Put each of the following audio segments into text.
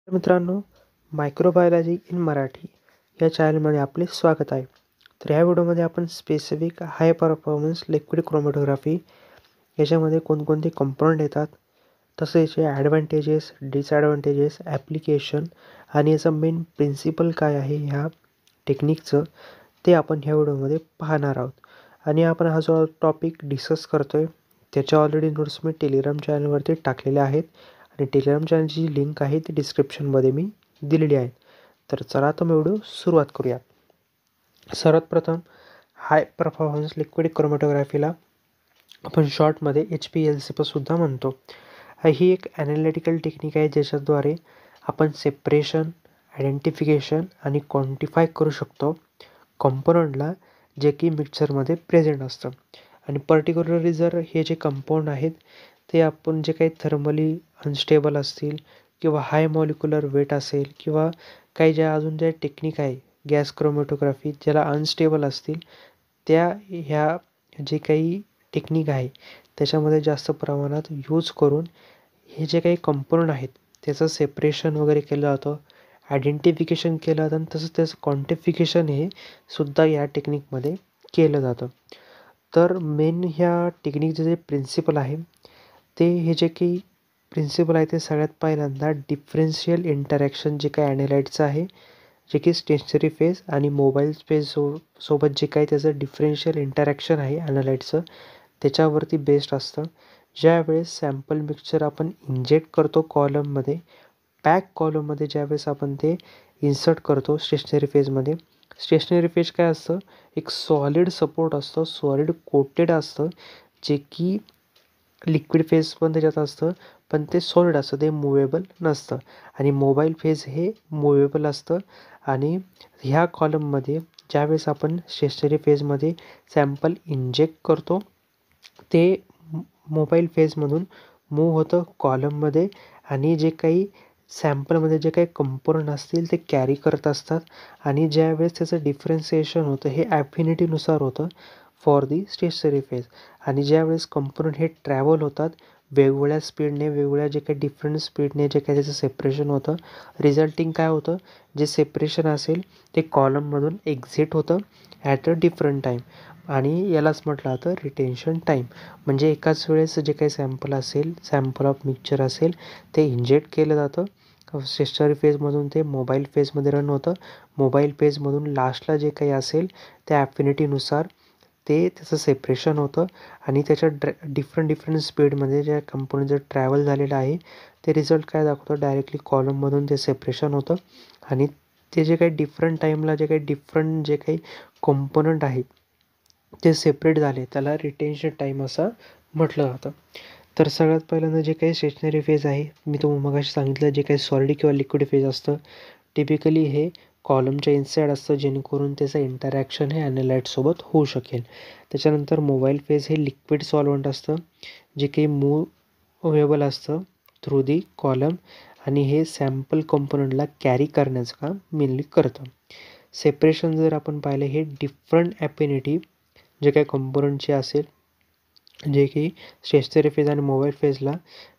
मित्रांनो, microbiology in Marathi या चॅनलमध्ये आपले स्वागत आहे. तर ह्या व्हिडिओमध्ये आपण specific high performance liquid chromatography याच्यामध्ये कोणकोणते कंपोनंट येतात, तसेच याचे ॲडव्हांटेजेस, डिसॲडव्हांटेजेस, ॲप्लिकेशन आणि याचं मेन प्रिन्सिपल काय आहे ह्या टेक्निकचं, ते आपण ह्या व्हिडिओमध्ये पाहणार आहोत. आणि आपण हा जो टॉपिक डिस्कस करतो आहे त्याच्या ऑलरेडी नोट्स मी टेलिग्राम चॅनलवरती टाकलेल्या आहेत आणि टेलिग्राम चॅनलची जी लिंक आहे ती डिस्क्रिप्शनमध्ये मी दिलेली आहे. तर चला आता व्हिडिओ सुरुवात करूया. सर्वात प्रथम हाय परफॉर्मन्स लिक्विड क्रोमॅटोग्राफीला आपण शॉर्टमध्ये HPLC सुद्धा म्हणतो. ही एक ॲनालिटिकल टेक्निक आहे ज्याच्याद्वारे आपण सेपरेशन, आयडेंटिफिकेशन आणि क्वांटिफाय करू शकतो कंपोनंटला जे की मिक्सचरमध्ये प्रेझेंट असतं. आणि पर्टिक्युलरली जर हे जे कंपाऊंड आहेत ते आपण जे काही थर्मली अनस्टेबल असतील किंवा हाय मॉलिक्युलर वेट असेल किंवा काही ज्या अजून ज्या टेक्निक आहे गॅस क्रोमॅटोग्राफी ज्याला अनस्टेबल असतील, त्या ह्या जे काही टेक्निक आहे त्याच्यामध्ये जास्त प्रमाणात यूज करून हे जे काही कंपोनंट आहेत त्याचं सेपरेशन वगैरे केलं जातं, आयडेंटिफिकेशन केलं जातं आणि तसंच त्याचं क्वांटिफिकेशन हे सुद्धा या टेक्निकमध्ये केलं जातं. तर मेन ह्या टेक्निकचे जे प्रिन्सिपल आहे ते हे जे काही प्रिन्सिपल आहे ते सगळ्यात पहिल्यांदा डिफरन्शियल इंटरॅक्शन जे काही ॲनालाइटचं आहे, जे की स्टेशनरी फेज आणि मोबाईल फेज सोबत जे काही त्याचं डिफरन्शियल इंटरॅक्शन आहे ॲनालाइटचं त्याच्यावरती बेस्ड असतं. ज्यावेळेस सॅम्पल मिक्सचर आपण इंजेक्ट करतो कॉलममध्ये, पॅक कॉलममध्ये ज्यावेळेस आपण ते इन्सर्ट करतो स्टेशनरी फेजमध्ये. स्टेशनरी फेज काय असतं, एक सॉलिड सपोर्ट असतं, सॉलिड कोटेड असतं, जे की लिक्विड फेज पण त्याच्यात असतं पण ते सॉलिड असतं, ते मुवेबल नसतं. आणि मोबाईल फेज हे मुवेबल असतं. आणि ह्या कॉलममध्ये ज्यावेळेस आपण स्टेशनरी फेजमध्ये सॅम्पल इंजेक्ट करतो ते मोबाईल फेजमधून मूव्ह होतं कॉलममध्ये आणि जे काही सॅम्पलमध्ये जे काही कंपोनंट असतील ते कॅरी करत असतात. आणि ज्यावेळेस त्याचं डिफरन्सिएशन होतं हे ॲफिनिटीनुसार होतं फॉर दी स्टेशनरी फेज. आणि ज्यावेळेस कंपोनंट हे ट्रॅव्हल होतात वेगवेगळ्या स्पीडने, वेगवेगळ्या जे काही डिफरंट स्पीडने जे काही त्याचं सेपरेशन होतं, रिझल्टिंग काय होतं, जे सेपरेशन असेल ते कॉलममधून एक्झिट होतं ॲट अ डिफरंट टाईम. आणि यालाच म्हटलं जातं रिटेन्शन टाईम. म्हणजे एकाच वेळेस जे काही सॅम्पल असेल, सॅम्पल ऑफ मिक्सचर असेल ते इंजेक्ट केलं जातं स्टेशनरी फेजमधून, ते मोबाईल फेजमध्ये रन होतं. मोबाईल फेजमधून लास्टला जे काही असेल त्या ॲफिनिटीनुसार ते त्याचं सेपरेशन होतं आणि त्याच्या डिफरंट स्पीडमध्ये ज्या कंपोनंट जर ट्रॅव्हल झालेलं आहे ते रिझल्ट काय दाखवतं, डायरेक्टली कॉलममधून ते सेपरेशन होतं. आणि ते जे काही डिफरंट टाईमला जे काही डिफरंट जे काही कंपोनंट आहेत ते सेपरेट झाले त्याला रिटेन्शन टाईम असं म्हटलं जातं. तर सगळ्यात पहिल्यांदा जे काही स्टेशनरी फेज आहे मी तुम्हाला मगाशी सांगितलं, जे काही सॉलिड किंवा लिक्विड फेज असतं टिपिकली हे कॉलमच्या इनसाईड असतं जेणेकरून त्याचं इंटरॅक्शन हे ॲनालाइटसोबत होऊ शकेल. त्याच्यानंतर मोबाईल फेज हे लिक्विड सॉल्वंट असतं जे काही मूव्हेबल असतं थ्रू दी कॉलम आणि हे सॅम्पल कंपोनंटला कॅरी करण्याचं काम मेनली करतं. सेपरेशन जर आपण पाहिलं हे डिफरंट ॲफिनिटी जे काही कंपोनंटचे असेल, जे की स्टेशनरी फेज आणि मोबाईल फेजला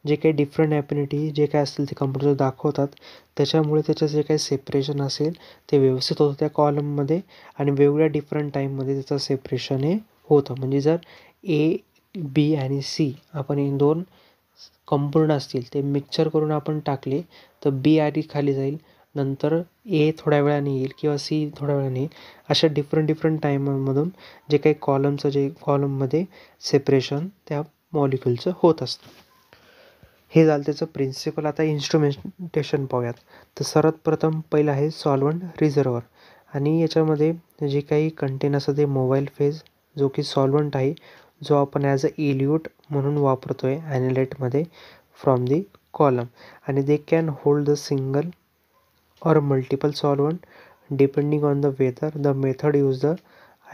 जे काही डिफरंट ॲफिनिटी जे काय असतील ते कंपोनंट दाखवतात, त्याच्यामुळे त्याचं जे काही सेपरेशन असेल ते व्यवस्थित होतं त्या कॉलममध्ये आणि वेगवेगळ्या डिफरंट टाईममध्ये त्याचं सेपरेशन हे होतं. म्हणजे जर A, B आणि C आपण हे दोन कंपोनंट असतील ते मिक्सचर करून आपण टाकले तर B आधी खाली जाईल, नंतर A थोड्या वेळाने येईल किंवा C थोड्या वेळाने येईल. अशा डिफरंट टाईममधून जे काही कॉलममध्ये सेपरेशन त्या मॉलिक्युलचं होत असतं. हे झालं त्याचं प्रिन्सिपल. आता इन्स्ट्रुमेंटेशन पाहूयात. तर सर्वात प्रथम पहिलं आहे सॉल्वंट रिझर्व्हर. आणि याच्यामध्ये जे काही कंटेन असतं ते मोबाईल फेज जो की सॉल्वंट आहे, जो आपण ॲज अ इल्यूट म्हणून वापरतो आहे ॲनालाइटमध्ये फ्रॉम दी कॉलम. आणि they can hold the single or multiple solvent depending on the whether the method use the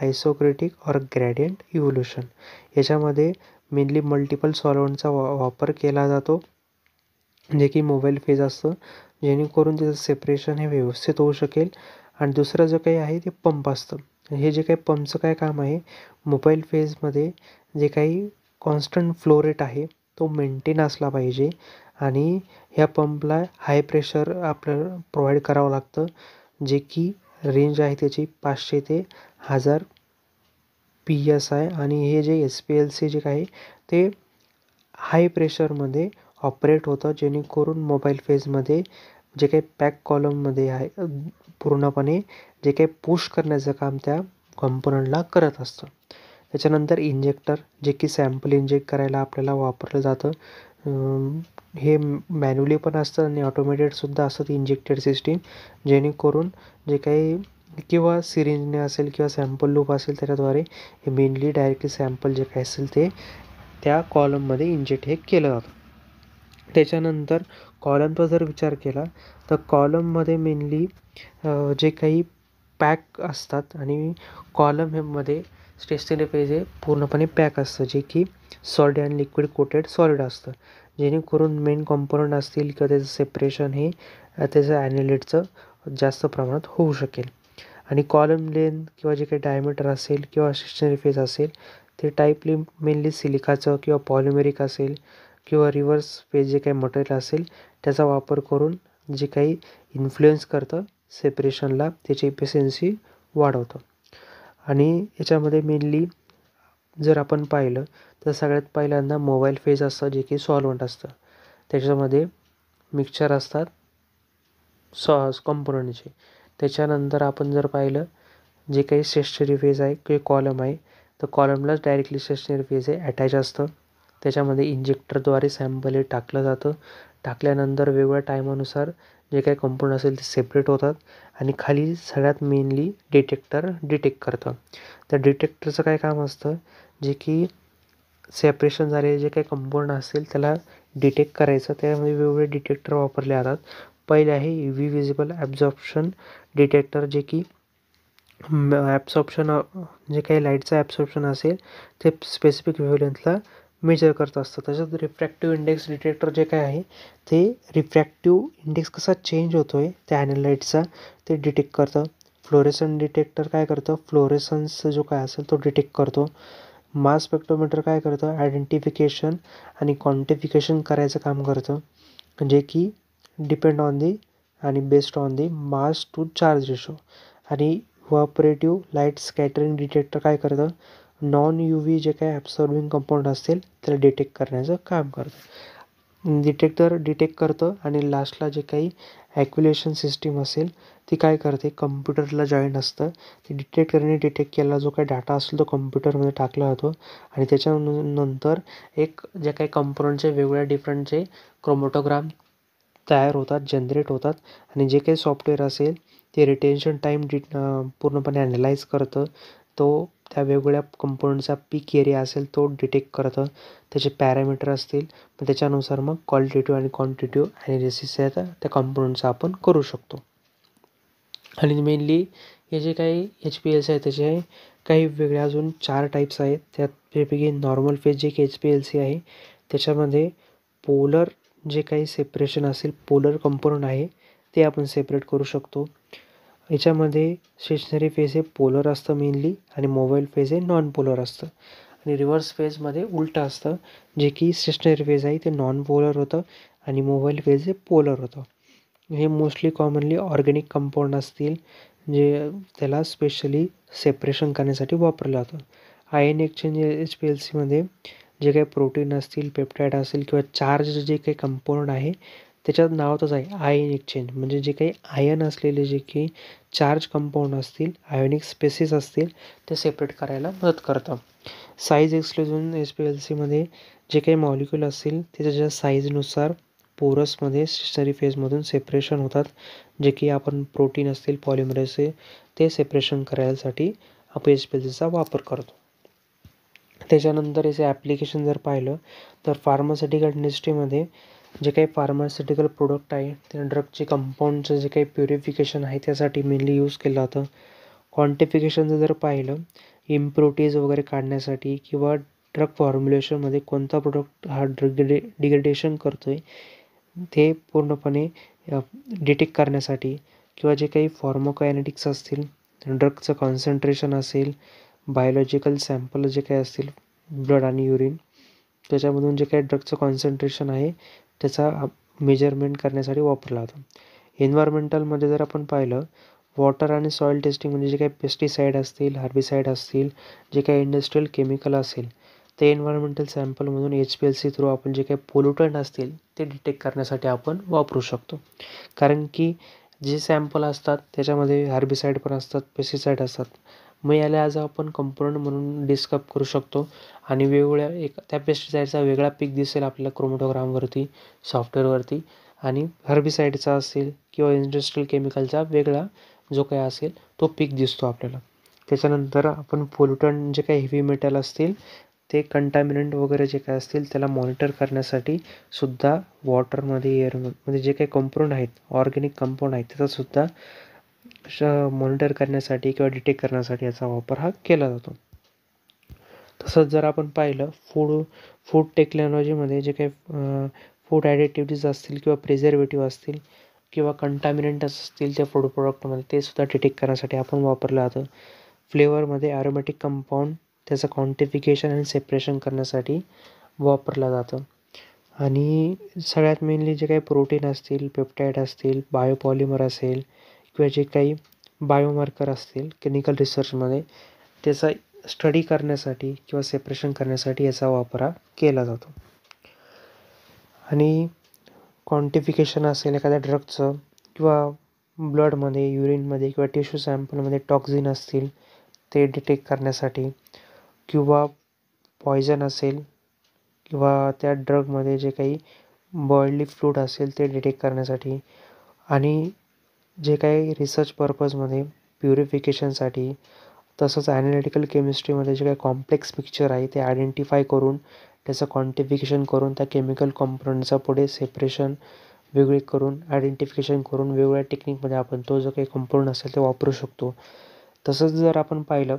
isocratic or gradient evolution. याच्यामध्ये मेनली मल्टिपल सॉल्वंटचा वापर केला जातो जे की मोबाईल फेज असतं जेणेकरून त्याचं सेपरेशन हे व्यवस्थित होऊ शकेल. आणि दुसरं जे काही आहे ते पंप असतं. हे जे काही पंपचं काय काम आहे, मोबाईल फेजमध्ये जे काही कॉन्स्टंट फ्लो रेट आहे तो मेंटेन असला पाहिजे आणि ह्या पंपला हाय प्रेशर आपल्याला प्रोव्हाइड करावं लागतं, जे की रेंज आहे त्याची 500 ते 1000 PSI. आणि हे जे SPLC जे आहे ते हाय प्रेशरमध्ये ऑपरेट होतं, जेणेकरून मोबाईल फेजमध्ये जे काही पॅक कॉलममध्ये आहे पूर्णपणे जे काही पुश करण्याचं काम त्या कॉम्पोनंटला करत असतं. त्याच्यानंतर इंजेक्टर, जे की सॅम्पल इंजेक्ट करायला आपल्याला वापरलं जातं. हे मॅन्युअली पण असतं आणि ऑटोमेटेडसुद्धा असतं इंजेक्टेड सिस्टीम, जेणेकरून जे काही किंवा सिरिंजने असेल किंवा सॅम्पल लूप असेल त्याच्याद्वारे हे मेनली डायरेक्टली सॅम्पल जे काही असेल ते त्या कॉलममध्ये इंजेक्ट हे केलं जातं. त्याच्यानंतर कॉलमचा जर विचार केला तर कॉलममध्ये मेनली जे काही पॅक असतात आणि कॉलम मध्ये स्टेशनरी फेज हे पूर्णपणे पॅक असतं, जे की सॉलिड आणि लिक्विड कोटेड सॉलिड असतं, जेणेकरून मेन कॉम्पोनंट असतील किंवा त्याचं सेपरेशन हे त्याचं ॲन्युलेटचं जास्त प्रमाणात होऊ शकेल. आणि कॉलम लेंथ किंवा जे काही डायमीटर असेल किंवा स्टेशनरी फेज असेल ते टाईपली मेनली सिलिकाचं किंवा पॉलिमेरिक असेल किंवा रिव्हर्स फेज जे काही मटेरियल असेल त्याचा वापर करून जे काही इन्फ्लुएन्स करतं सेपरेशनला, त्याची इफिशियन्सी वाढवतं. आणि याच्यामध्ये मेनली जर आपण पाहिलं तर सगळ्यात पहिल्यांदा मोबाईल फेज असतं, जे की सॉल्वंट असतं. त्याच्यामध्ये मिक्सचर असतात कंपोनंटचे. त्याच्यानंतर आपण जर पाहिलं जे काही स्टेशनरी फेज आहे किंवा कॉलम आहे तर कॉलमलाच डायरेक्टली स्टेशनरी फेज हे अटॅच असतं. त्याच्यामध्ये इंजेक्टरद्वारे सॅम्पल हे टाकलं जातं. टाकल्यानंतर वेगवेगळ्या टायमानुसार जे काही कंपोनंट असेल ते सेपरेट होतात आणि खाली सगळ्यात मेनली डिटेक्टर डिटेक्ट करतं. त्या डिटेक्टरचं काय काम असतं, जे की सेपरेशन झालेले जे काही कंपोनंट असेल त्याला डिटेक्ट करायचं. त्यामध्ये वेगवेगळे डिटेक्टर वापरले जातात. पहिले आहे UV विजिबल ॲब्झॉर्प्शन डिटेक्टर, जे की ॲब्झॉर्प्शन जे काही लाईटचं ॲब्झॉर्प्शन असेल ते स्पेसिफिक वेव्हलेंथला मेजर करत असतं. तसंच रिफ्रॅक्टिव्ह इंडेक्स डिटेक्टर जे काय आहे ते रिफ्रॅक्टिव्ह इंडेक्स कसा चेंज होतो आहे त्या ॲनलाईटचा ते डिटेक्ट करतं. फ्लोरेसन डिटेक्टर काय करतं, फ्लोरेसन्स जो काय असेल तो डिटेक्ट करतो. मास स्पेक्ट्रोमीटर काय करतं, आयडेंटिफिकेशन आणि क्वांटिफिकेशन करायचं काम करतं, जे की डिपेंड ऑन दी आणि based on the mass to charge ratio. आणि इव्हॅपोरेटिव्ह लाईट स्कॅटरिंग डिटेक्टर काय करतं, नॉन UV जे काही ॲब्सॉर्बिंग कंपाऊंड असतील त्याला डिटेक्ट करण्याचं काम करतं. डिटेक्टर डिटेक्ट करतं आणि लास्टला जे काही ॲक्युलेशन सिस्टीम असेल ती काय करते, कम्प्युटरला जॉईंट असतं. ते डिटेक्टरने डिटेक्ट केलेला जो काही डाटा असेल तो कम्प्युटरमध्ये टाकला जातो आणि त्याच्यानंतर एक जे काही कंपोनंटचे वेगवेगळ्या डिफरंटचे क्रोमॅटोग्राम तयार होतात, जनरेट होतात आणि जे काही सॉफ्टवेअर असेल ते रिटेन्शन टाईम पूर्णपणे ॲनलाईज करतं. तो त्या वेगवेगळ्या कंपोनंटचा पीक एरिया असेल तो डिटेक्ट करतं. त्याचे पॅरामीटर असतील तर त्याच्यानुसार मग क्वालिटेटिव्ह आणि क्वांटिटेटिव्ह ॲनालिसिस त्या कंपोनंटचा आपण करू शकतो. आणि मेनली हे जे काही HPLC आहे त्याचे काही वेगळे अजून 4 टाईप्स आहेत. त्यापैकी नॉर्मल फेज जे की HPLC आहे त्याच्यामध्ये पोलर जे काही सेपरेशन असेल, पोलर कंपोनंट आहे ते आपण सेपरेट करू शकतो. याच्यामध्ये स्टेशनरी फेज हे पोलर असतं मेनली आणि मोबाईल फेज हे नॉन पोलर असतं. आणि रिव्हर्स फेजमध्ये उलटं असतं, जे की स्टेशनरी फेज आहे ते नॉन पोलर होतं आणि मोबाईल फेज हे पोलर होतं. हे मोस्टली कॉमनली ऑर्गॅनिक कंपाऊंड असतील जे त्याला स्पेशली सेपरेशन करण्यासाठी वापरलं जातं. आयन एक्सचेंज HPLCमध्ये जे काही प्रोटीन असतील, पेप्टाईड असेल किंवा चार्ज जे काही कंपाऊंड आहे त्याच्यात नावातच आहे आयन एक्सचेंज, म्हणजे जे काही आयन असलेले जे काही चार्ज कंपाऊंड असतील, आयोनिक स्पेसिस असतील ते सेपरेट करायला मदत करतं. साईज एक्सक्लुजन HPLCमध्ये जे काही मॉलिक्यूल असतील ते त्याच्या साईजनुसार पोरसमध्ये स्टेशनरी फेजमधून सेपरेशन होतात, जे की आपण प्रोटीन असतील, पॉलिमर असेल ते सेपरेशन करायसाठी आपण HPLCचा वापर करतो. त्याच्यानंतर याचे ॲप्लिकेशन जर पाहिलं तर फार्मास्युटिकल इंडस्ट्रीमध्ये जे काही फार्मास्युटिकल प्रोडक्ट आहे त्या ड्रगचे कंपाऊंडचं जे काही प्युरिफिकेशन आहे त्यासाठी मेनली यूज केलं जातं. क्वांटिफिकेशनचं जर पाहिलं इम्प्युरिटीज वगैरे काढण्यासाठी किंवा ड्रग फॉर्म्युलेशनमध्ये कोणता प्रोडक्ट हा डिग्रेडेशन करतो आहे ते पूर्णपणे डिटेक्ट करण्यासाठी किंवा जे काही फार्माकोकायनेटिक्स असतील, ड्रगचं कॉन्सन्ट्रेशन असेल, बायोलॉजिकल सॅम्पल जे काही असतील ब्लड आणि युरिन त्याच्यामधून जे काही ड्रगचं कॉन्सन्ट्रेशन आहे त्याचा मेजरमेंट करण्यासाठी वापरला जातो. एन्व्हायरमेंटलमध्ये जर आपण पाहिलं, वॉटर आणि सॉईल टेस्टिंग म्हणजे जे काही पेस्टिसाईड असतील, हार्बिसाईड असतील, जे काही इंडस्ट्रियल केमिकल असेल, ते एन्व्हायरमेंटल सॅम्पलमधून HPLC थ्रू आपण जे काही पोल्युटंट असतील ते डिटेक्ट करण्यासाठी आपण वापरू शकतो. कारण की जे सॅम्पल असतात त्याच्यामध्ये हार्बिसाईड पण असतात, पेस्टिसाईड असतात. मग याला ॲज आपण कंपोनंट म्हणून डिस्क्राईब करू शकतो आणि वेगवेगळ्या त्या पेस्टिसाईडचा वेगळा पीक दिसेल आपल्याला क्रोमॅटोग्रामवरती, सॉफ्टवेअरवरती, आणि हर्बिसाईडचा असेल किंवा इंडस्ट्रियल केमिकलचा वेगळा जो काही असेल तो पीक दिसतो आपल्याला. त्याच्यानंतर आपण पोल्युटंट जे काही हेवी मेटल असतील ते कंटॅमिनंट वगैरे जे काही असतील त्याला मॉनिटर करण्यासाठी सुद्धा वॉटरमध्ये, एअरमध्ये जे काही कंपाऊंड आहेत, ऑर्गॅनिक कंपाऊंड आहेत, त्याचासुद्धा मॉनिटर करण्यासाठी किंवा डिटेक्ट करण्यासाठी याचा वापर हा केला जातो. तसंच जर आपण पाहिलं फूड टेक्नॉलॉजीमध्ये जे काही फूड ॲडिटिव्हिटीज असतील किंवा प्रिझर्वेटिव्ह असतील किंवा कंटॅमिनंट असतील त्या फूड प्रोडक्टमध्ये, ते सुद्धा डिटेक्ट करण्यासाठी आपण वापरलं जातं. फ्लेवरमध्ये ॲरोमॅटिक कंपाऊंड त्याचं क्वांटिफिकेशन आणि सेपरेशन करण्यासाठी वापरलं जातं. आणि सगळ्यात मेनली जे काही प्रोटीन असतील, पेप्टाईड असतील, बायोपॉलिमर असेल किंवा जे काही बायोमार्कर असतील क्लिनिकल रिसर्चमध्ये, त्याचा स्टडी करण्यासाठी किंवा सेपरेशन करण्यासाठी याचा वापर केला जातो. आणि क्वांटिफिकेशन असेल एखाद्या ड्रगचं किंवा ब्लडमध्ये, युरिनमध्ये किंवा टिश्यू सॅम्पलमध्ये टॉक्झिन असतील ते डिटेक्ट करण्यासाठी, किंवा पॉयझन असेल किंवा त्या ड्रगमध्ये जे काही बॉइल्ड फ्लूइड असेल ते डिटेक्ट करण्यासाठी, आणि जे काही रिसर्च पर्पजमध्ये प्युरिफिकेशनसाठी, तसंच ॲनालिटिकल केमिस्ट्रीमध्ये जे काही कॉम्प्लेक्स मिक्सचर आहे ते आयडेंटिफाय करून त्याचं क्वांटिफिकेशन करून त्या केमिकल कंपोनंटचा पुढे सेपरेशन वेगळे करून आयडेंटिफिकेशन करून वेगवेगळ्या टेक्निकमध्ये आपण तो जो काही कंपाऊंड असेल ते वापरू शकतो. तसंच जर आपण पाहिलं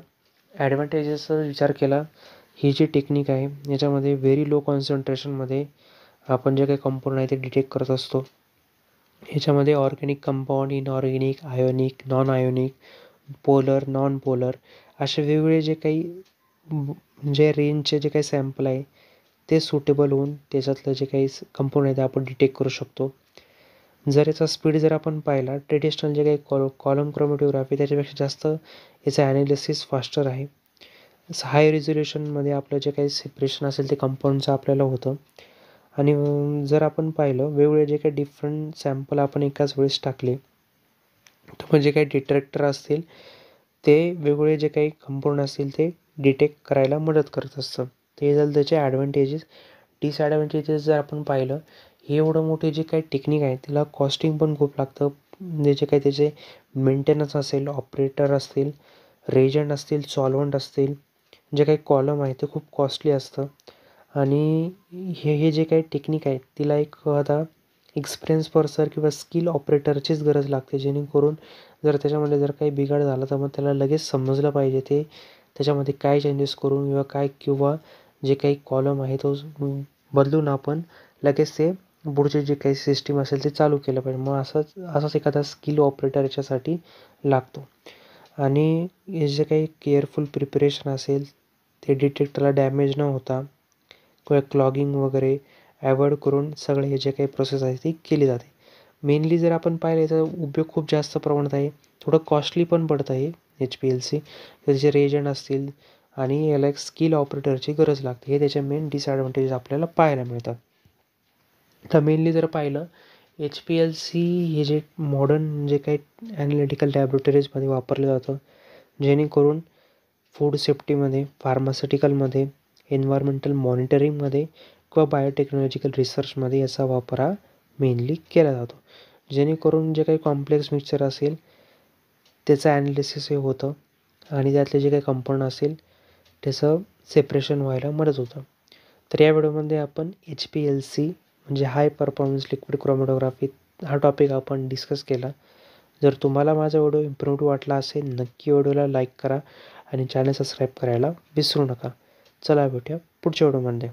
ॲडव्हान्टेजेसचा विचार केला, ही जी टेक्निक आहे याच्यामध्ये व्हेरी लो कॉन्सन्ट्रेशनमध्ये आपण जे काही कंपाऊंड आहे ते डिटेक्ट करत असतो. ह्याच्यामध्ये organic compound, inorganic, ionic, non ionic, polar, non polar असे वेगवेगळे जे काही म्हणजे रेंजचे जे काही सॅम्पल आहे ते सुटेबल होऊन त्याच्यातलं जे काही कंपाऊंड आहे ते आपण डिटेक्ट करू शकतो. जर याचा स्पीड जर आपण पाहिला, ट्रेडिशनल जे काही कॉलम क्रोमॅटोग्राफी त्याच्यापेक्षा जास्त याचं ॲनालिसिस फास्टर आहे. हाय रिझोल्युशनमध्ये आपलं जे काही सेपरेशन असेल ते कंपाऊंडचं आपल्याला होतं. आणि जर आपण पाहिलं वेगवेगळे जे काही डिफरंट सॅम्पल आपण एकाच वेळेस टाकले तर म्हणजे काही डिटेक्टर असतील ते वेगवेगळे जे काही कंपाऊंड असतील ते डिटेक्ट करायला मदत करत असतं. ते झालं त्याचे ॲडव्हान्टेजेस. डिसॲडव्हान्टेजेस जर आपण पाहिलं, हे एवढं मोठे जे काही टेक्निक आहे त्याला कॉस्टिंग पण खूप लागतं. म्हणजे जे काही त्याचे मेंटेनन्स असेल, ऑपरेटर असतील, रेजंट असतील, सॉल्व्हंट असतील, जे काही कॉलम आहे ते खूप कॉस्टली असतं. आणि हे जे काही टेक्निक आहे तिला एक आता एक्सपिरियन्स पर्सन किंवा स्किल ऑपरेटरचीच गरज लागते, जेणेकरून जर त्याच्यामध्ये जर काही बिघाड झाला तर मग त्याला लगेच समजलं पाहिजे ते त्याच्यामध्ये काय चेंजेस करून किंवा जे काही कॉलम आहे तो बदलून आपण लगेच ते पुढचे जे काही सिस्टीम असेल ते चालू केलं पाहिजे. मग असाच एखादा स्किल ऑपरेटर याच्यासाठी लागतो. आणि हे जे काही केअरफुल प्रिपरेशन असेल ते डिटेक्टरला डॅमेज न होता किंवा क्लॉगिंग वगैरे ॲवॉइड करून सगळे हे जे काही प्रोसेस आहे ती केली जाते. मेनली जर आपण पाहिलं तर उपयोग खूप जास्त प्रमाणात आहे, थोडं कॉस्टली पण पडत आहे HPLC. त्याचे रेजंट असतील आणि याला एक स्किल ऑपरेटरची गरज लागते. हे त्याचे मेन डिसॲडव्हान्टेजेस आपल्याला पाहायला मिळतात. तर मेनली जर पाहिलं HPLC हे जे मॉडर्न जे काही ॲनालिटिकल लॅबोरेटरीजमध्ये वापरलं जातं, जेणेकरून फूड सेफ्टीमध्ये, फार्मास्युटिकलमध्ये, एन्व्हायरमेंटल मॉनिटरिंगमध्ये किंवा बायोटेक्नॉलॉजिकल रिसर्चमध्ये याचा वापर हा मेनली केला जातो. जेणेकरून जे काही कॉम्प्लेक्स मिक्सचर असेल त्याचं ॲनालिसिस हे होतं आणि त्यातले जे काही कंपाऊंड असेल त्याचं सेपरेशन व्हायला मदत होतं. तर या व्हिडिओमध्ये आपण HPLC म्हणजे हाय परफॉर्मन्स लिक्विड क्रोमॅटोग्राफी हा टॉपिक आपण डिस्कस केला. जर तुम्हाला माझा व्हिडिओ इम्प्रोव्ह वाटला असेल नक्की व्हिडिओला लाईक करा आणि चॅनल सबस्क्राईब करायला विसरू नका. चला भेटूया पुढच्या व्हिडिओमध्ये.